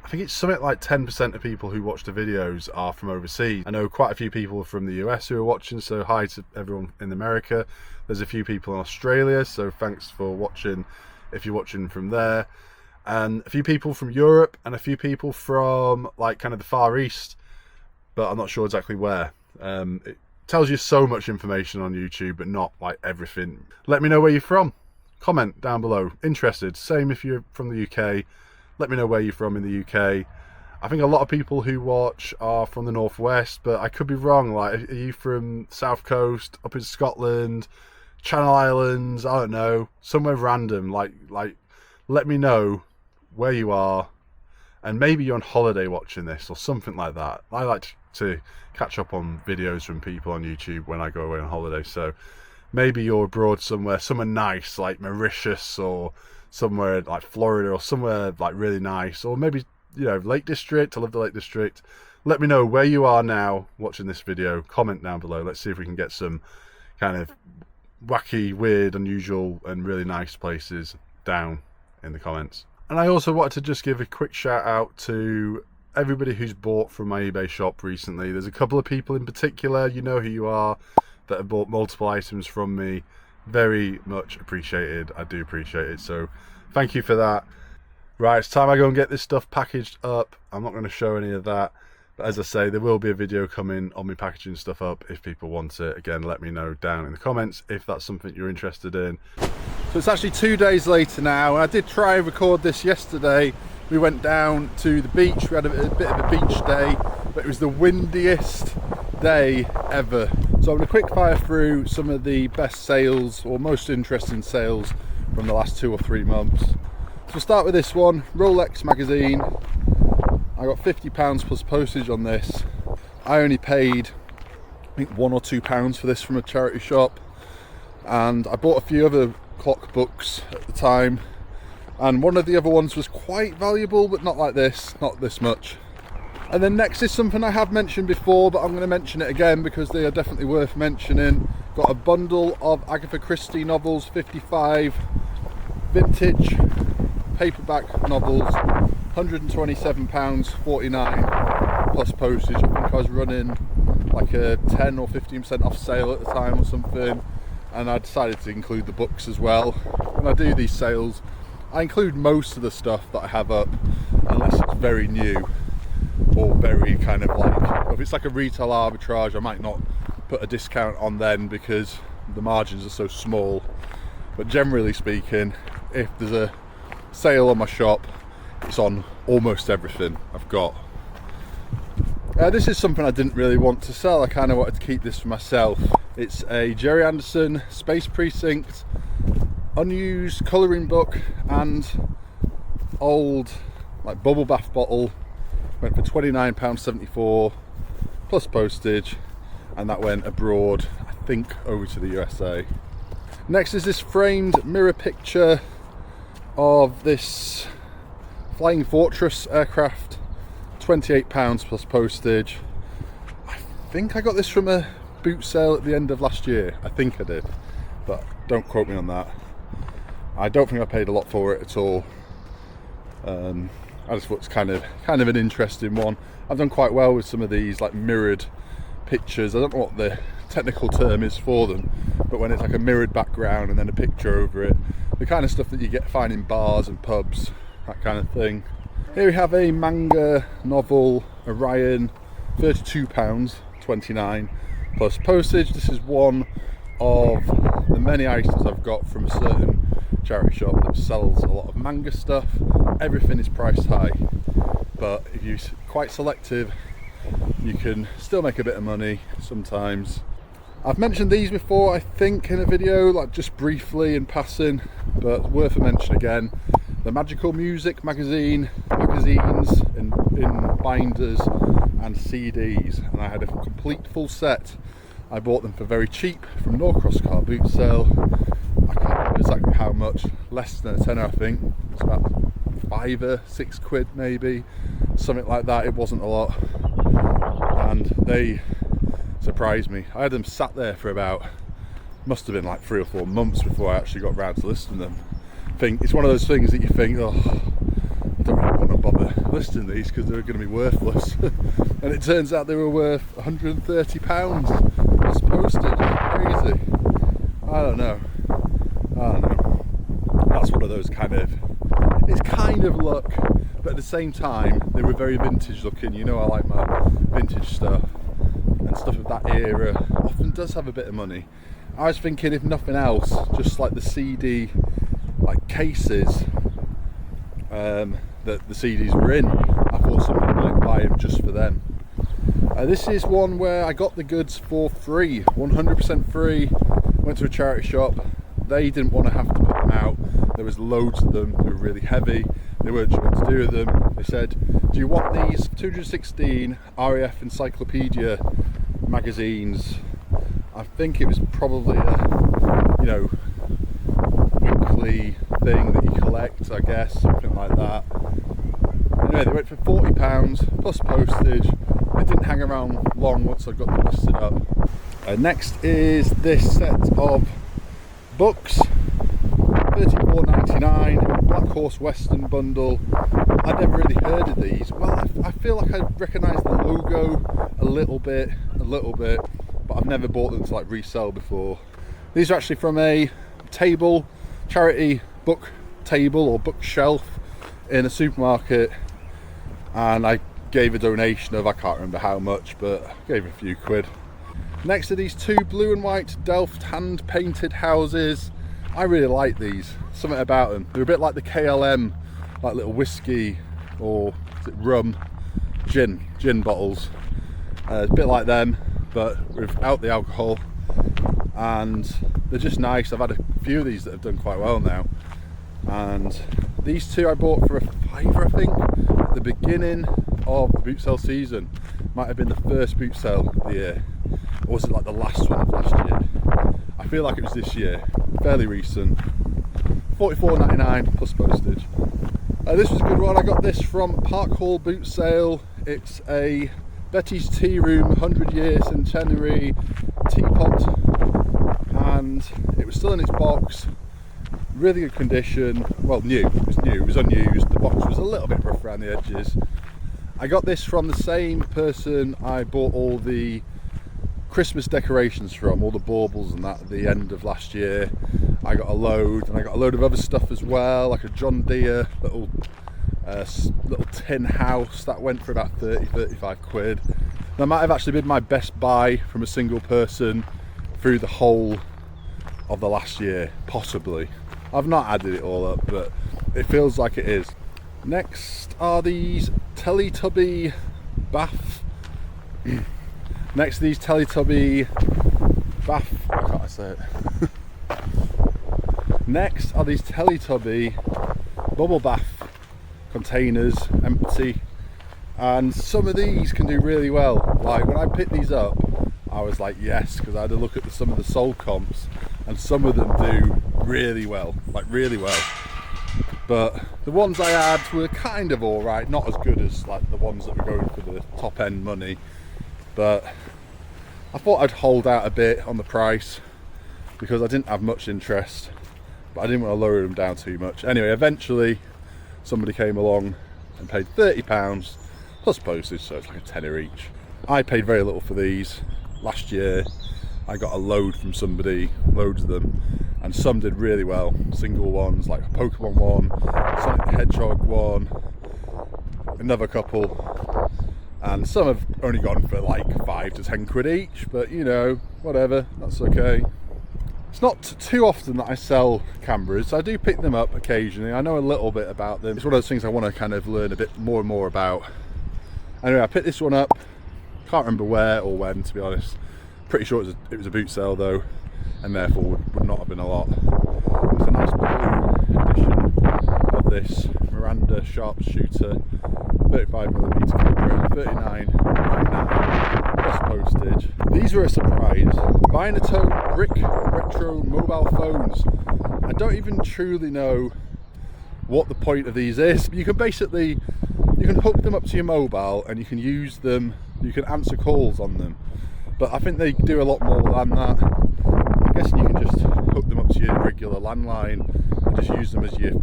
I think it's something like 10% of people who watch the videos are from overseas. I know quite a few people from the US who are watching, so hi to everyone in America. There's a few people in Australia, so thanks for watching if you're watching from there. And a few people from Europe, and a few people from like kind of the Far East, but I'm not sure exactly where. It tells you so much information on YouTube, but not like everything. Let me know where you're from. Comment down below. Interested. Same if you're from the UK. Let me know where you're from in the UK. I think a lot of people who watch are from the Northwest, but I could be wrong. Like, are you from South Coast, up in Scotland, Channel Islands? I don't know. Somewhere random. Like, let me know where you are, and maybe you're on holiday watching this or something like that. I like to catch up on videos from people on YouTube when I go away on holiday. So maybe you're abroad somewhere nice, like Mauritius or somewhere like Florida or somewhere like really nice, or maybe, you know, Lake District. I love the Lake District. Let me know where you are now watching this video. Comment down below. Let's see if we can get some kind of wacky, weird, unusual and really nice places down in the comments. And I also wanted to just give a quick shout out to everybody who's bought from my eBay shop recently. There's a couple of people in particular, you know who you are, that have bought multiple items from me. Very much appreciated. I do appreciate it, so thank you for that. Right, it's time I go and get this stuff packaged up. I'm not going to show any of that, but as I say, there will be a video coming on me packaging stuff up if people want it. Again, let me know down in the comments if that's something you're interested in. So it's actually 2 days later now, and I did try and record this yesterday. We went down to the beach. We had a bit of a beach day, but it was the windiest day ever. So I'm going to quick fire through some of the best sales or most interesting sales from the last 2 or 3 months. So we'll start with this one, Rolex magazine. I got £50 plus postage on this. I only paid, I think, £1 or £2 for this from a charity shop. And I bought a few other clock books at the time. And one of the other ones was quite valuable, but not like this, not this much. And then next is something I have mentioned before, but I'm going to mention it again because they are definitely worth mentioning. Got a bundle of Agatha Christie novels, 55 vintage paperback novels, £127.49 plus postage. I think I was running like a 10 or 15% off sale at the time or something, and I decided to include the books as well. When I do these sales, I include most of the stuff that I have up, unless it's very new or very kind of like, if it's like a retail arbitrage, I might not put a discount on then because the margins are so small. But generally speaking, if there's a sale on my shop, it's on almost everything I've got. This is something I didn't really want to sell. I kind of wanted to keep this for myself. It's a Jerry Anderson Space Precinct unused colouring book and old like bubble bath bottle. Went for £29.74 plus postage, and that went abroad, I think over to the USA. Next is this framed mirror picture of this Flying Fortress aircraft, £28 plus postage. I think I got this from a boot sale at the end of last year. I think I did, but don't quote me on that. I don't think I paid a lot for it at all. I just thought it's kind of an interesting one. I've done quite well with some of these like mirrored pictures. I don't know what the technical term is for them, but when it's like a mirrored background and then a picture over it, the kind of stuff that you find in bars and pubs, that kind of thing. Here we have a manga novel, Orion, £32.29 plus postage. This is one of the many items I've got from a certain charity shop that sells a lot of manga stuff. Everything is priced high, but if you're quite selective, you can still make a bit of money sometimes. I've mentioned these before, I think, in a video, like just briefly in passing, but worth a mention again. The Magical Music magazines in binders and CDs, and I had a complete full set. I bought them for very cheap from Norcross Car Boot Sale. I can't remember exactly how much, less than a tenner I think. It's about £5 or £6 maybe, something like that. It wasn't a lot, and they surprised me. I had them sat there for about, must have been like 3 or 4 months before I actually got round to listing them. It's one of those things that you think, oh, I don't really want to bother listing these because they're going to be worthless. And it turns out they were worth £130 plus postage. Crazy. I don't know. That's one of those it's kind of luck, but at the same time they were very vintage looking. You know, I like my vintage stuff, and stuff of that era often does have a bit of money. I was thinking, if nothing else, just like the CD like cases that the CDs were in, I thought somebody might buy them just for them. This is one where I got the goods for free, 100% free. Went to a charity shop. They didn't want to have to put them out. There was loads of them. They were really heavy. They weren't sure what to do with them. They said, do you want these 216 RAF Encyclopedia magazines? I think it was probably a, weekly thing that you collect, I guess, something like that. Anyway, they went for £40 plus postage. They didn't hang around long once I got them listed up. Next is this set of books, £34.99, Black Horse Western bundle. I'd never really heard of these. Well, I feel like I recognise the logo a little bit, but I've never bought them to like resell before. These are actually from a charity book table or bookshelf in a supermarket, and I gave a donation of, I can't remember how much, but I gave a few quid. Next are these 2 blue and white Delft hand painted houses. I really like these, something about them. They're a bit like the KLM, like little whiskey or is it rum, gin bottles. It's a bit like them, but without the alcohol, and they're just nice. I've had a few of these that have done quite well now, and these 2 I bought for £5, I think, at the beginning of the boot sale season. Might have been the first boot sale of the year, or was it like the last one of last year? I feel like it was this year, fairly recent. £44.99 plus postage. This was a good one. I got this from Park Hall Boot Sale It's a Betty's Tea Room 100-year centenary teapot, and it was still in its box. Really good condition. Well, new. It was new. It was unused. The box was a little bit rough around the edges. I got this from the same person I bought all the Christmas decorations from, all the baubles and that, at the end of last year. I got a load, and I got a load of other stuff as well, like a John Deere little tin house that went for about 30-35 quid. That might have actually been my best buy from a single person through the whole of the last year, possibly. I've not added it all up, but it feels like it is. Next are these Teletubby bath. Next to these Teletubby bath. Why can't I say it? Next are these Teletubby bubble bath containers, empty. And some of these can do really well. Like when I picked these up, I was like, yes, because I had a look at some of the sold comps, and some of them do really well, like really well. But the ones I had were kind of alright, not as good as like the ones that were going for the top end money. But I thought I'd hold out a bit on the price because I didn't have much interest, but I didn't want to lower them down too much. Anyway, eventually somebody came along and paid £30 plus postage, so it's like a tenner each. I paid very little for these. Last year I got a load from somebody, loads of them, and some did really well. Single ones, like a Pokemon one, Sonic the Hedgehog one, another couple, and some have only gone for like 5 to 10 quid each, but you know, whatever, that's okay. It's not too often that I sell cameras, so I do pick them up occasionally. I know a little bit about them. It's one of those things I want to kind of learn a bit more and more about. Anyway, I picked this one up. Can't remember where or when, to be honest. Pretty sure it was a boot sale though, and therefore would not have been a lot. It's a nice blue edition of this Miranda sharpshooter 35mm camera, $39.99 plus postage. These were a surprise. Binatone brick retro mobile phones. I don't even truly know what the point of these is. You can basically, you can hook them up to your mobile and you can use them, you can answer calls on them. But I think they do a lot more than that. I'm guessing you can just hook them up to your regular landline and just use them as your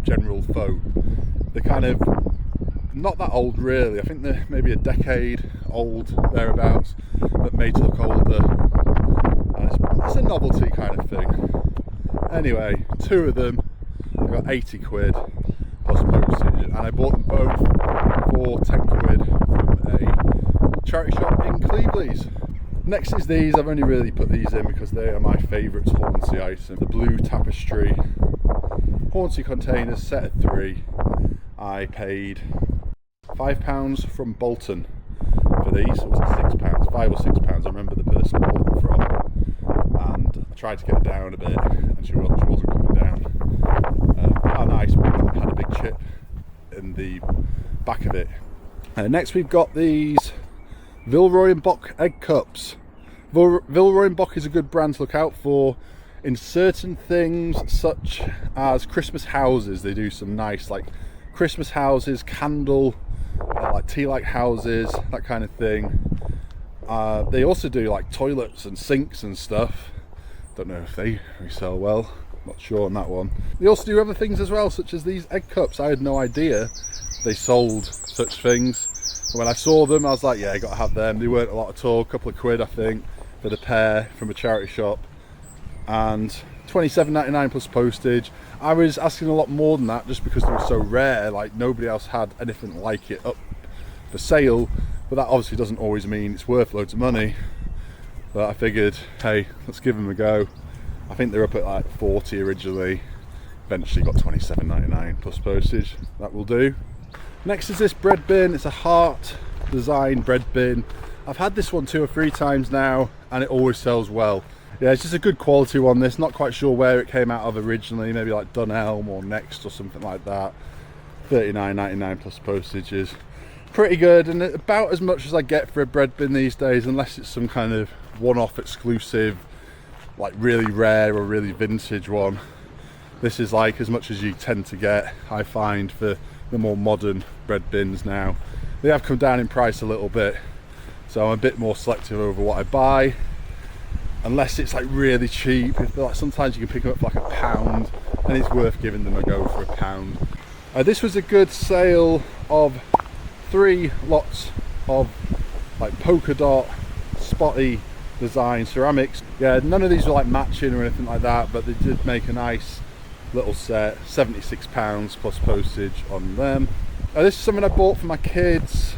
general phone. They're kind of not that old really. I think they're maybe a decade old, thereabouts, but made to look older. And it's a novelty kind of thing. Anyway, 2 of them, I got 80 quid plus postage, and I bought them both for 10 quid from a charity shop in Cleveland's. Next is these. I've only really put these in because they are my favourite Hornsey item. The blue tapestry Hornsey containers, set of 3. I paid £5 from Bolton for these, or was it £6? £5 or £6. I remember the person I bought them from, and I tried to get it down a bit, and she wasn't coming down. How nice, one of them had a big chip in the back of it. Next we've got these Villeroy & Boch egg cups. Villeroy & Boch is a good brand to look out for in certain things, such as Christmas houses. They do some nice like Christmas houses, candle, like tea light houses, that kind of thing. They also do like toilets and sinks and stuff. Don't know if they resell well, not sure on that one. They also do other things as well, such as these egg cups. I had no idea they sold such things. When I saw them, I was like, yeah, I gotta have them. They weren't a lot at all, a couple of quid I think for the pair from a charity shop, and £27.99 plus postage. I was asking a lot more than that just because they were so rare, like nobody else had anything like it up for sale, but that obviously doesn't always mean it's worth loads of money. But I figured, hey, let's give them a go. I think they're up at like 40 originally, eventually got £27.99 plus postage. That will do. Next is this bread bin. It's a heart design bread bin. I've had this one 2 or 3 times now and it always sells well. Yeah, it's just a good quality one. This, not quite sure where it came out of originally, maybe like Dunelm or Next or something like that. £39.99 plus postage is pretty good, and about as much as I get for a bread bin these days, unless it's some kind of one-off exclusive, like really rare or really vintage one. This is like as much as you tend to get, I find, for the more modern bread bins now. They have come down in price a little bit, so I'm a bit more selective over what I buy, unless it's like really cheap. Like sometimes you can pick them up for like £1 and it's worth giving them a go for £1. This was a good sale of 3 lots of like polka dot spotty design ceramics. Yeah, none of these were like matching or anything like that, but they did make a nice little set. £76 plus postage on them. This is something I bought for my kids.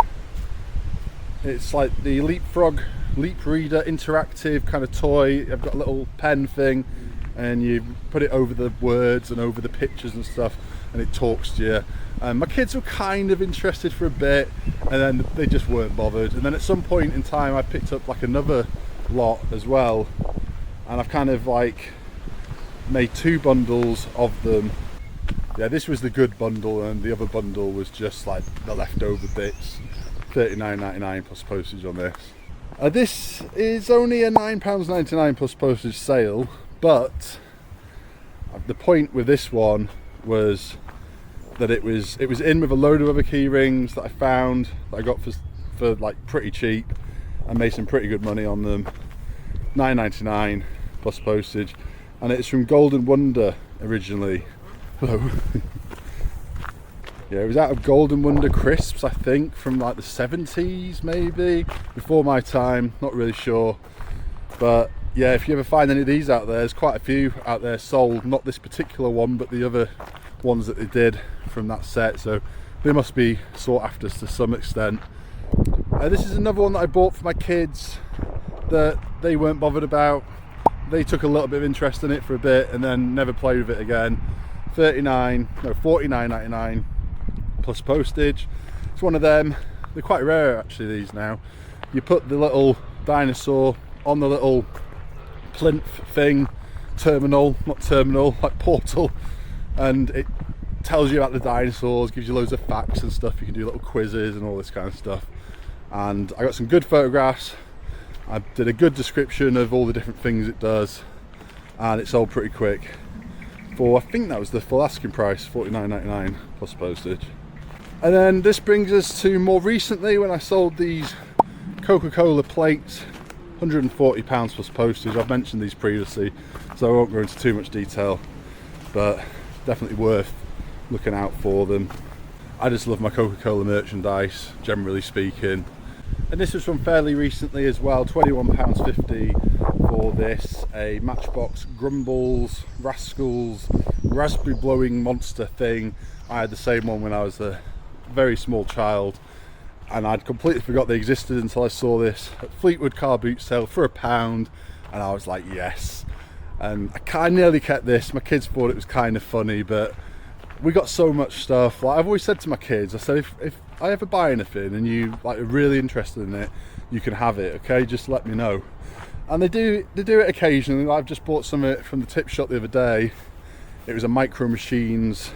It's like the Leapfrog Leap Reader interactive kind of toy. I've got a little pen thing and you put it over the words and over the pictures and stuff, and it talks to you. And my kids were kind of interested for a bit, and then they just weren't bothered. And then at some point in time I picked up like another lot as well, and I've kind of like made 2 bundles of them. Yeah, this was the good bundle and the other bundle was just like the leftover bits. £39.99 plus postage on this. This is only a £9.99 plus postage sale, but the point with this one was that it was in with a load of other key rings that I found that I got for like pretty cheap and made some pretty good money on them. £9.99 plus postage, and it's from Golden Wonder originally. Hello. Yeah, it was out of Golden Wonder crisps, I think, from like the 70s maybe, before my time, not really sure. But yeah, if you ever find any of these out there, there's quite a few out there sold, not this particular one, but the other ones that they did from that set, so they must be sought after to some extent. This is another one that I bought for my kids that they weren't bothered about. They took a little bit of interest in it for a bit and then never played with it again. £49.99 plus postage. It's one of them. They're quite rare actually, these now. You put the little dinosaur on the little plinth thing, like portal, and it tells you about the dinosaurs, gives you loads of facts and stuff. You can do little quizzes and all this kind of stuff. And I got some good photographs. I did a good description of all the different things it does, and it sold pretty quick for, I think that was the full asking price, £49.99 plus postage. And then this brings us to more recently, when I sold these Coca-Cola plates, £140 plus postage. I've mentioned these previously, so I won't go into too much detail, but definitely worth looking out for them. I just love my Coca-Cola merchandise, generally speaking. And this was from fairly recently as well, £21.50 for this, a Matchbox Grumbles, Rascals, raspberry blowing monster thing. I had the same one when I was a very small child, and I'd completely forgot they existed until I saw this at Fleetwood car boot sale for £1, and I was like, yes. And I nearly kept this. My kids thought it was kind of funny, but we got so much stuff. Like I've always said to my kids, I said, if I ever buy anything and you like are really interested in it, you can have it, okay? Just let me know. And they do it occasionally. I've just bought some of it from the tip shop the other day. It was a Micro Machines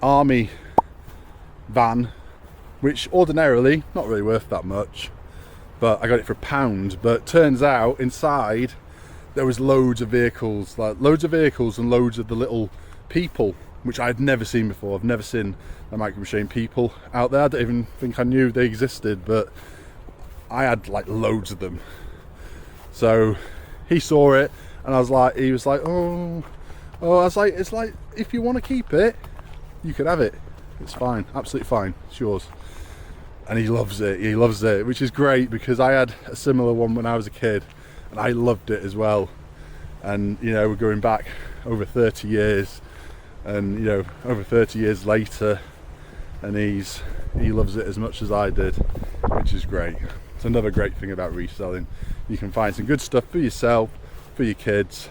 army van, which ordinarily not really worth that much, but I got it for £1. But turns out inside there was loads of vehicles, and loads of the little people, which I had never seen before. I've never seen a Micro Machine people out there. I don't even think I knew they existed, but I had like loads of them. So he saw it, and he was like, oh, I was like, it's like, if you want to keep it, you can have it. It's fine, absolutely fine, it's yours. And he loves it, which is great, because I had a similar one when I was a kid, and I loved it as well. And you know, we're going back over 30 years, and you know, over 30 years later, and he loves it as much as I did, which is great. It's another great thing about reselling. You can find some good stuff for yourself, for your kids,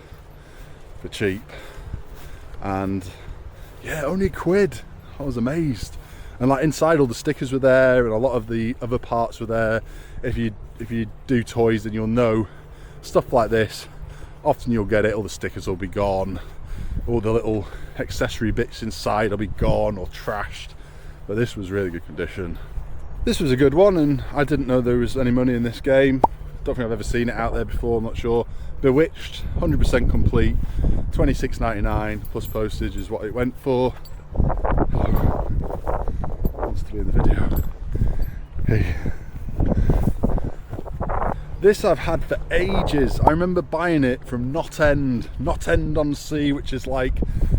for cheap. And yeah, only £1. I was amazed. And like inside, all the stickers were there, and a lot of the other parts were there. If you do toys, then you'll know stuff like this. Often you'll get it, all the stickers will be gone, all the little accessory bits inside will be gone or trashed. But this was really good condition. This was a good one, and I didn't know there was any money in this game. Don't think I've ever seen it out there before, I'm not sure. Bewitched, 100% complete, £26.99 plus postage is what it went for. Hello. Wants to be in the video. Hey. This I've had for ages. I remember buying it from Knot End on Sea, which is like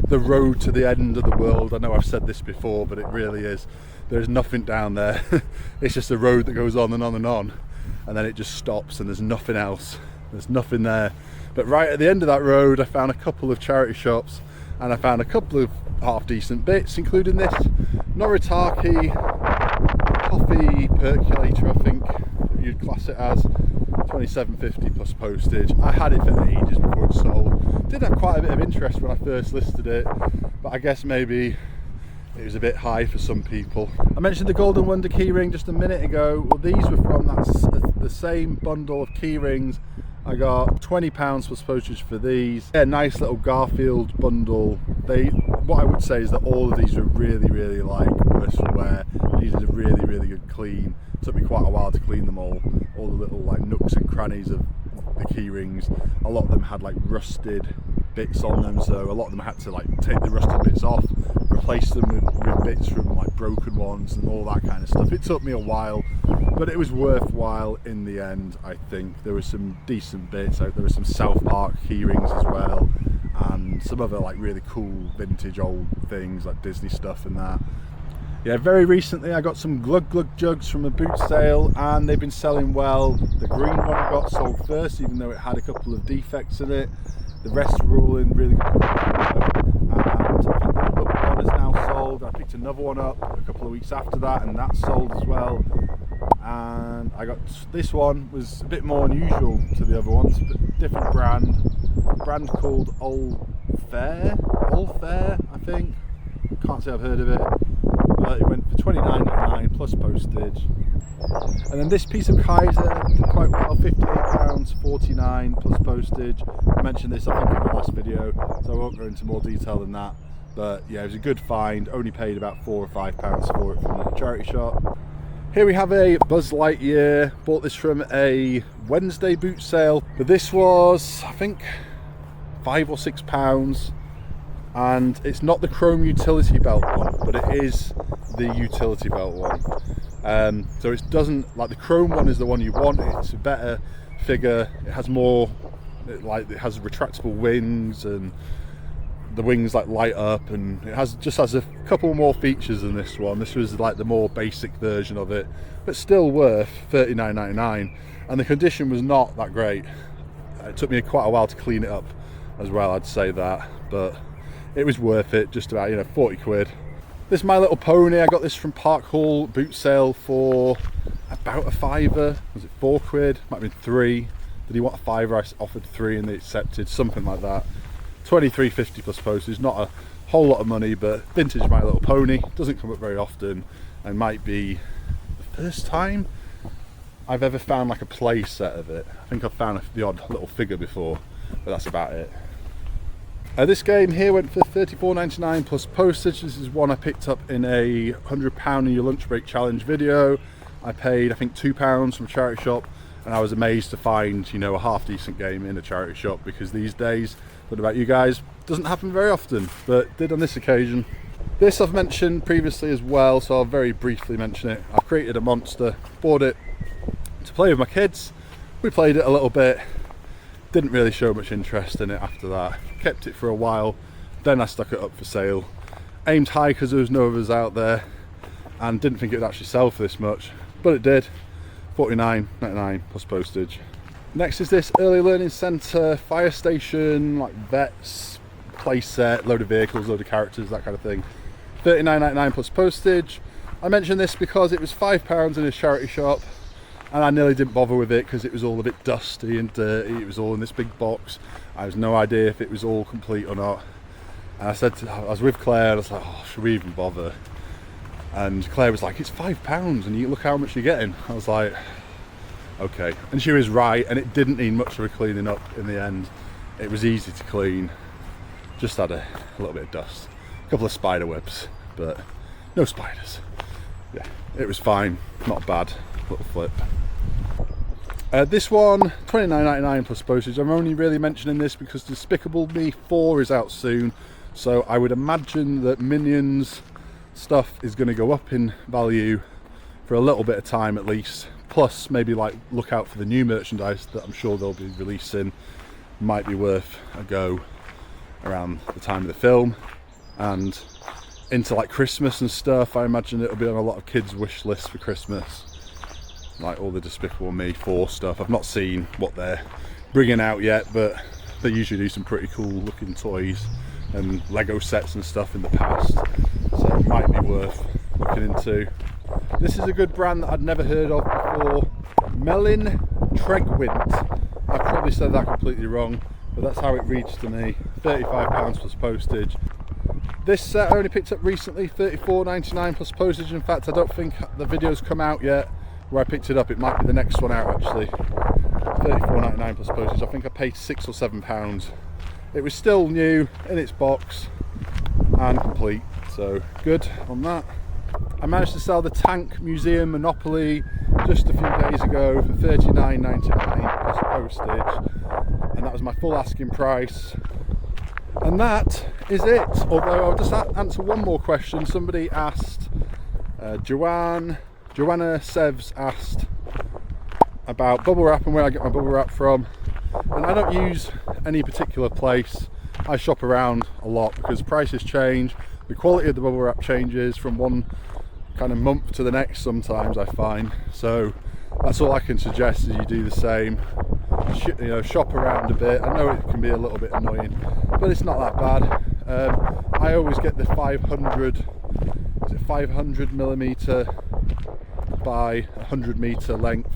the road to the end of the world. I know I've said this before, but it really is. There's nothing down there. It's just a road that goes on and on and on, and then it just stops and there's nothing else. There's nothing there. But right at the end of that road, I found a couple of charity shops, and I found a couple of half decent bits, including this Noritake coffee percolator, I think you'd class it as. $27.50 plus postage. I had it for ages before it sold. Did have quite a bit of interest when I first listed it, but I guess maybe it was a bit high for some people. I mentioned the Golden Wonder keyring just a minute ago. Well, these were from the same bundle of keyrings. I got £20 plus postage for these. Yeah, nice little Garfield bundle. What I would say is that all of these are really like worse for wear. These are really good clean. It took me quite a while to clean them all the little like nooks and crannies of the key rings. A lot of them had like rusted bits on them, so a lot of them had to like take the rusted bits off, replace them with bits from like broken ones and all that kind of stuff. It took me a while, but it was worthwhile in the end. I think there were some decent bits. There were some South Park key rings as well, and some other like really cool vintage old things like Disney stuff and that. Yeah, very recently I got some Glug Glug jugs from a boot sale, and they've been selling well. The green one I got sold first, even though it had a couple of defects in it. The rest were all in really good condition, and I think the one is now sold. I picked another one up a couple of weeks after that, and that sold as well. And I got this one, was a bit more unusual to the other ones, but different brand. A brand called Old Fair, I think. Can't say I've heard of it. It went for £29.99 plus postage. And then this piece of Kaiser did quite well, £58, $49 plus postage. I mentioned this I think in the last video, so I won't go into more detail than that. But yeah, it was a good find. Only paid about £4 or £5 for it from a charity shop. Here we have a Buzz Lightyear. Bought this from a Wednesday boot sale, but this was I think £5 or £6. And it's not the chrome utility belt one, but it is the utility belt one. So it doesn't, like the chrome one is the one you want. It's a better figure. It has more, it has retractable wings, and the wings like light up, and it just has a couple more features than this one. This was like the more basic version of it, but still worth $39.99. And the condition was not that great. It took me quite a while to clean it up as well, I'd say that, but it was worth it, just about, 40 quid. This My Little Pony, I got this from Park Hall boot sale for about a £5. Was it 4 quid? Might have been 3. Did he want a £5? I offered 3 and they accepted, something like that. £23.50 plus postage, not a whole lot of money, but vintage My Little Pony. Doesn't come up very often, and might be the first time I've ever found like a play set of it. I think I've found the odd little figure before, but that's about it. This game here went for $34.99 plus postage. This is one I picked up in a £100 in your lunch break challenge video. I paid I think £2 from a charity shop, and I was amazed to find a half decent game in a charity shop, because these days, what about you guys, doesn't happen very often, but did on this occasion. This I've mentioned previously as well, so I'll very briefly mention it. I've created a monster, bought it to play with my kids. We played it a little bit, didn't really show much interest in it after that. Kept it for a while, then I stuck it up for sale. Aimed high because there was no others out there, and didn't think it would actually sell for this much, but it did. $49.99 plus postage. Next is this Early Learning Centre fire station, like vets, play set, load of vehicles, load of characters, that kind of thing. $39.99 plus postage. I mentioned this because it was £5 in a charity shop, and I nearly didn't bother with it because it was all a bit dusty and dirty. It was all in this big box. I had no idea if it was all complete or not. And I was with Claire, and I was like, oh, should we even bother? And Claire was like, it's £5 and you look how much you're getting. I was like, okay. And she was right, and it didn't need much of a cleaning up in the end. It was easy to clean. Just had a little bit of dust. A couple of spider webs, but no spiders. Yeah, it was fine, not bad. Little flip. This one, $29.99 plus postage. I'm only really mentioning this because Despicable Me 4 is out soon, so I would imagine that Minions stuff is going to go up in value for a little bit of time at least. Plus maybe like look out for the new merchandise that I'm sure they'll be releasing. Might be worth a go around the time of the film and into like Christmas and stuff. I imagine it'll be on a lot of kids' wish lists for Christmas, like all the Despicable Me 4 stuff. I've not seen what they're bringing out yet, but they usually do some pretty cool looking toys and Lego sets and stuff in the past, so it might be worth looking into. This is a good brand that I'd never heard of before, Melin Tregwint. I probably said that completely wrong, but that's how it reads to me. £35 plus postage. This set I only picked up recently, $34.99 plus postage. In fact, I don't think the video's come out yet where I picked it up. It might be the next one out actually. $34.99 plus postage. I think I paid £6 or £7. It was still new in its box and complete, so good on that. I managed to sell the Tank Museum Monopoly just a few days ago for $39.99 plus postage, and that was my full asking price. And that is it. Although I'll just answer one more question. Somebody asked, Joanna Sevs asked about bubble wrap and where I get my bubble wrap from. And I don't use any particular place. I shop around a lot because prices change, the quality of the bubble wrap changes from one kind of month to the next sometimes, I find. So that's all I can suggest, is you do the same. You know, shop around a bit. I know it can be a little bit annoying, but it's not that bad. I always get the 500 millimeter by 100 meter length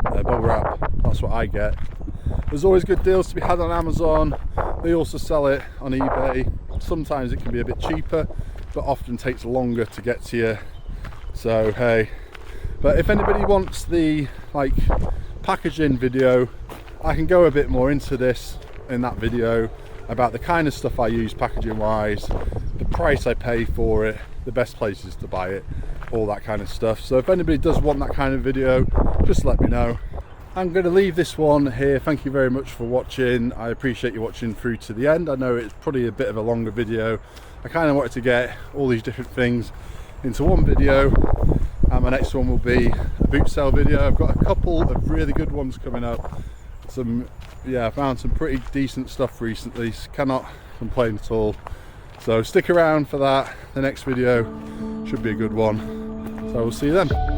bubble wrap. That's what I get. There's always good deals to be had on Amazon. They also sell it on eBay. Sometimes it can be a bit cheaper, but often takes longer to get to you. So hey, but if anybody wants the like packaging video, I can go a bit more into this in that video about the kind of stuff I use packaging wise, the price I pay for it, the best places to buy it, all that kind of stuff. So if anybody does want that kind of video, just let me know. I'm going to leave this one here. Thank you very much for watching. I appreciate you watching through to the end. I know it's probably a bit of a longer video. I kind of wanted to get all these different things into one video, and my next one will be a boot sale video. I've got a couple of really good ones coming up. I found some pretty decent stuff recently, so cannot complain at all. So stick around for that. The next video should be a good one. So we'll see you then.